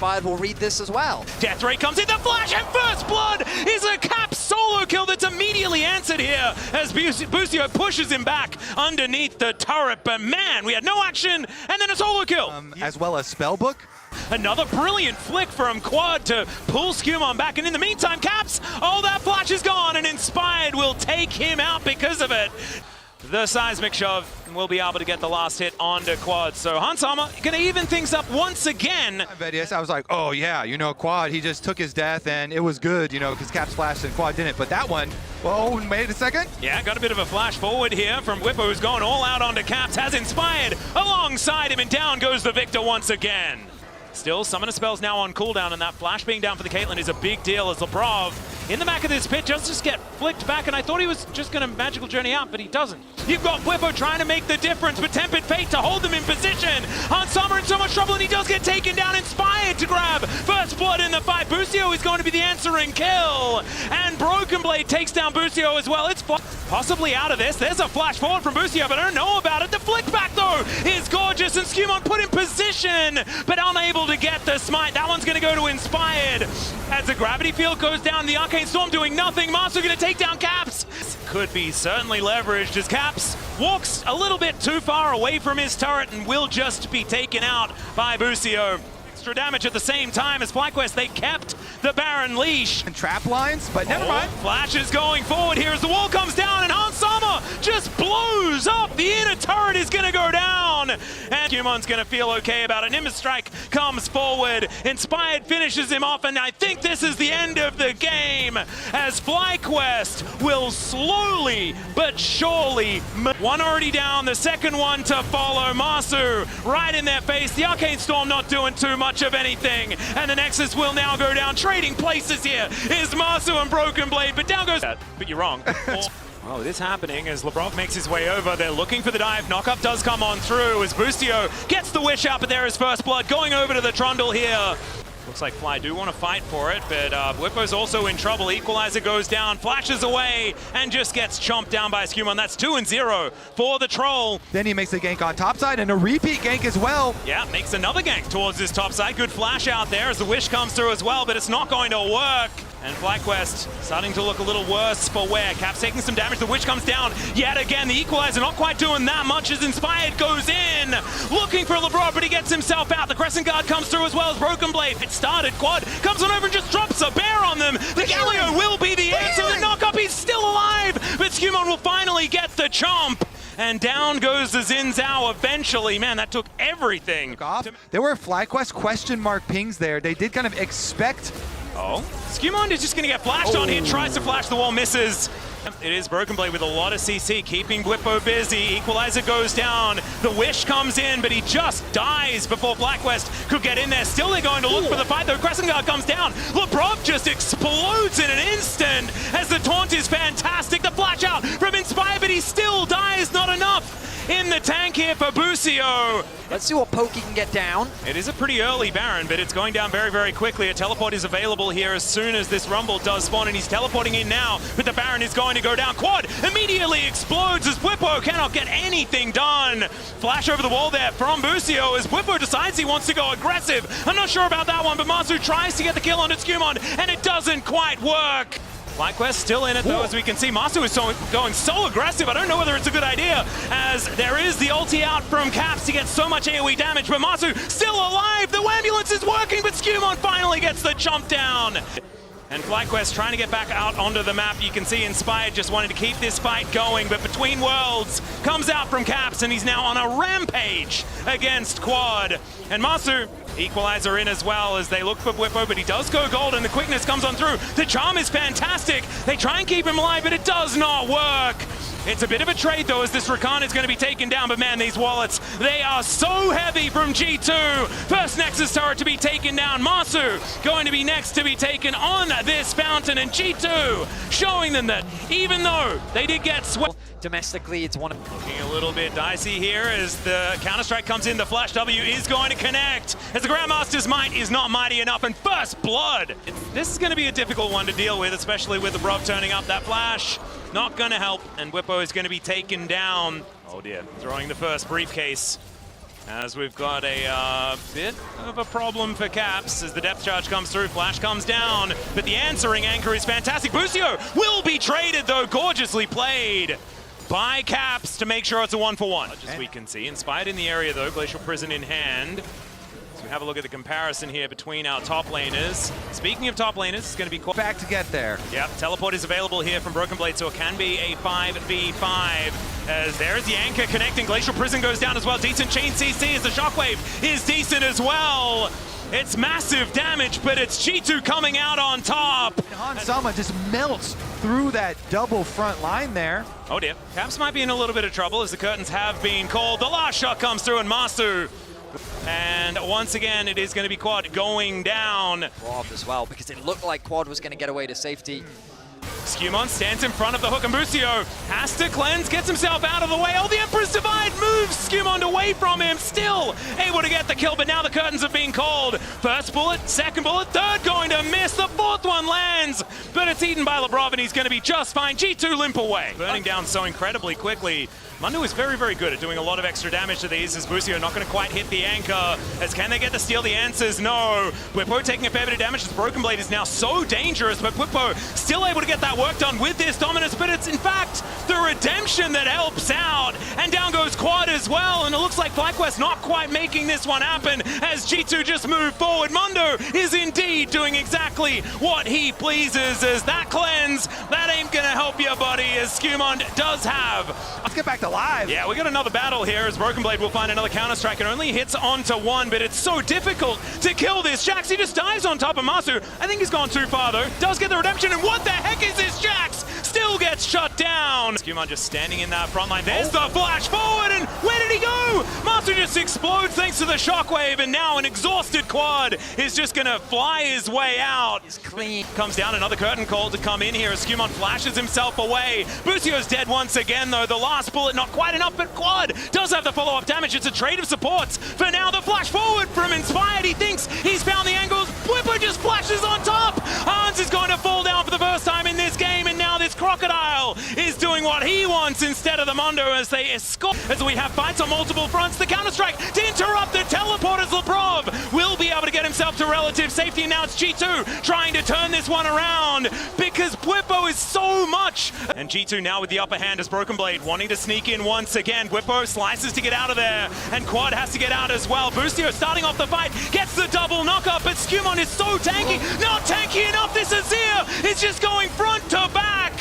Inspired will read this as well. Death Ray comes in, the flash, and First Blood is a Cap solo kill that's immediately answered here as Busio pushes him back underneath the turret. But man, we had no action, and then a solo kill. As well as Spellbook. Another brilliant flick from Quad to pull Skumon back, and in the meantime, Caps, oh, that flash is gone, and Inspired will take him out because of it. The seismic shove will be able to get the last hit onto Quad. So Hansama gonna even things up once again. I was like, oh yeah, you know, Quad, he just took his death and it was good, you know, because Caps flashed and Quad didn't. But that one, whoa, wait a second. Yeah, got a bit of a flash forward here from Whippo, who's going all out onto Caps, has Inspired alongside him, and down goes the Victor once again. Still, Summoner Spell's now on cooldown, and that flash being down for the Caitlyn is a big deal as Lebrov in the back of this pit just get flicked back, and I thought he was just going to magical journey out, but he doesn't. You've got Whippo trying to make the difference, but Tempered Fate to hold them in position. Hansama in so much trouble, and he does get taken down. Inspired to grab First Blood in the fight. Busio is going to be the answering kill, and Broken Blade takes down Busio as well. It's possibly out of this. There's a flash forward from Busio, but I don't know about it. The flick back, though, is gorgeous, and Skumon put in position, but unable to get the smite. That one's going to go to Inspired. As the gravity field goes down, the Arcane Storm doing nothing. Master going to take down Caps. Could be certainly leveraged as Caps walks a little bit too far away from his turret and will just be taken out by Busio. Extra damage at the same time as FlyQuest, they kept the Baron leash. And trap lines, but never mind. Flash is going forward here as the wall comes down, and Hansama just blows up. The inner turret is going to go down, and Skumon's going to feel okay about it. Nimbus Strike comes forward. Inspired finishes him off, and I think this is the end of the game as FlyQuest will slowly but surely. One already down, the second one to follow. Masu right in their face. The Arcane Storm not doing too much of anything, and the Nexus will now go down. Trading places here is Masu and Broken Blade, but down goes... But you're wrong. Oh, it is happening as Lebrov makes his way over. They're looking for the dive. Knockup does come on through as Busio gets the wish out, but there is First Blood going over to the Trundle here. Looks like Fly do want to fight for it, but Whippo's also in trouble. Equalizer goes down, flashes away, and just gets chomped down by Skumon. That's 2-0 for the Troll. Then he makes a gank on topside and a repeat gank as well. Yeah, makes another gank towards this topside. Good flash out there as the wish comes through as well, but it's not going to work. And FlyQuest starting to look a little worse for wear. Cap's taking some damage. The Witch comes down yet again. The Equalizer not quite doing that much as Inspired goes in. Looking for Lebrov, but he gets himself out. The Crescent Guard comes through as well as Broken Blade. It started. Quad comes on over and just drops a bear on them. The Galio will be the answer. The knockup, he's still alive. But Skumon will finally get the chomp. And down goes the Xin Zhao eventually. Man, that took everything. There were FlyQuest question mark pings there. They did kind of expect... Oh, Skumon is just going to get flashed on here, tries to flash the wall, misses. It is Broken Blade with a lot of CC, keeping Whippo busy. Equalizer goes down, the wish comes in, but he just dies before FlyQuest could get in there. Still they're going to look for the fight though. Crescent Guard comes down, Lebrov just explodes in an instant as the taunt is fantastic. The flash out from Inspire, but he still dies, not enough in the tank here for Busio. Let's see what Pokey can get down. It is a pretty early Baron, but it's going down very, very quickly. A teleport is available here as soon as this Rumble does spawn, and he's teleporting in now, but the Baron is going to go down. Quad immediately explodes as Whippo cannot get anything done. Flash over the wall there from Busio as Whippo decides he wants to go aggressive. I'm not sure about that one, but Masu tries to get the kill onto Skumon, and it doesn't quite work. FlyQuest still in it though, as we can see. Masu is going so aggressive, I don't know whether it's a good idea, as there is the ulti out from Caps to get so much AoE damage, but Masu still alive! The ambulance is working, but Skumon finally gets the chomp down! And FlyQuest trying to get back out onto the map. You can see Inspired just wanting to keep this fight going, but Between Worlds comes out from Caps, and he's now on a rampage against Quad. And Masu, Equalizer in as well as they look for Whippo, but he does go gold, and the quickness comes on through. The charm is fantastic. They try and keep him alive, but it does not work. It's a bit of a trade though, as this Rakan is going to be taken down, but man, these wallets, they are so heavy from G2. First Nexus turret to be taken down. Masu going to be next to be taken on this fountain, and G2 showing them that even though they did get swept domestically, it's one of... Looking a little bit dicey here as the Counter-Strike comes in. The Flash W is going to connect as the Grandmaster's might is not mighty enough, and First Blood. This is going to be a difficult one to deal with, especially with the Brov turning up. That Flash not going to help, and Whippo is going to be taken down. Oh dear, throwing the first briefcase As we've got a bit of a problem for Caps as the depth charge comes through. Flash comes down, but the answering anchor is fantastic. Busio will be traded, though. Gorgeously played by Caps to make sure it's a 1-for-1. As we can see, inspired in the area, though. Glacial Prison in hand. So we have a look at the comparison here between our top laners. Speaking of top laners, it's going to be quite Back to get there. Yep, teleport is available here from Broken Blade, so it can be a 5v5. As there's the anchor connecting. Glacial Prison goes down as well. Decent chain CC as the shockwave is decent as well. It's massive damage, but it's G2 coming out on top. Hansama just melts through that double front line there. Oh dear, Caps might be in a little bit of trouble as the curtains have been called. The last shot comes through and Masu. And once again, it is going to be Quad going down. Robbed as well, because it looked like Quad was going to get away to safety. Skewmon stands in front of the hook, and Busio has to cleanse, gets himself out of the way. Oh, the Emperor's Divide moves Skewmon away from him, still able to get the kill, but now the curtains have been called. First bullet, second bullet, third going to miss, the fourth one lands, but it's eaten by Lebrov, and he's going to be just fine. G2 limp away. Burning down so incredibly quickly. Mundu is very, very good at doing a lot of extra damage to these, as Busio not going to quite hit the anchor. As can they get the steal? The answer's no. Bwipo taking a fair bit of damage as Broken Blade is now so dangerous, but Bwipo still able to get that work done with this dominance, but it's in fact the redemption that helps out. And down goes Quad as well, and it looks like FlyQuest not quite making this one happen as G2 just move forward. Mundo is indeed doing exactly what he pleases as that cleanse, that ain't gonna help you, buddy, as Skewmon does have. Let's get back to live. Yeah, we got another battle here as Broken Blade will find another counter-strike. It only hits onto one, but it's so difficult to kill this. Jax, he just dives on top of Masu. I think he's gone too far, though. Does get the redemption, and what the heck is this? Jax still gets shut down. Skewmon just standing in that front line. There's the flash forward, and where did he go? Masu just explodes thanks to the shockwave, and now an exhausted Quad is just gonna fly his way out. He's clean. Comes down, another curtain call to come in here as Skewmon flashes himself away. Busio's dead once again, though. The last bullet not quite enough, but Quad does have the follow-up damage. It's a trade of supports. For now, the flash forward from Inspired. He thinks he's found the angles. Bwipo just flashes on top. Hans is going to fall down for the first time in this game, and now this Crocodile is doing what he wants instead of the Mundo as they escort. As we have fights on multiple fronts, the counter-strike to interrupt the teleporters. Lebrov will be able to get himself to relative safety. Now it's G2 trying to turn this one around because Bwipo is so much. And G2 now with the upper hand as Broken Blade wanting to sneak in once again. Bwipo slices to get out of there, and Quad has to get out as well. Busio starting off the fight, gets the double knockup, but Skewmon is so tanky. Not tanky enough. This Azir is just going front to back.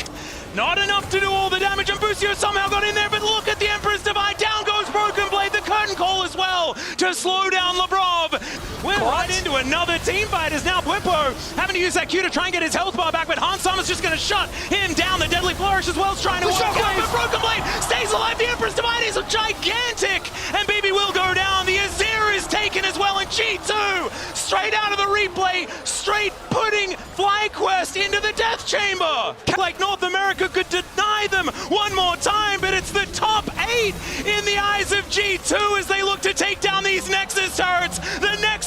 Not enough to do all the damage, and Busio somehow got in there, but look at the Emperor's Divide. Down goes Broken Blade, the curtain call as well to slow down Lebrov. We're right into another team fight as now Bwipo having to use that Q to try and get his health bar back, but Hansama's just going to shut him down. The Deadly Flourish as well is trying to work out, but Broken Blade stays alive. The Emperor's Divide is gigantic, and Baby will go down. The Azir is taken as well, and G2 straight out of the replay, straight putting FlyQuest into the death chamber. Like North America could deny them one more time, but it's the top 8 in the eyes of G2 as they look to take down these Nexus turrets. The Nexus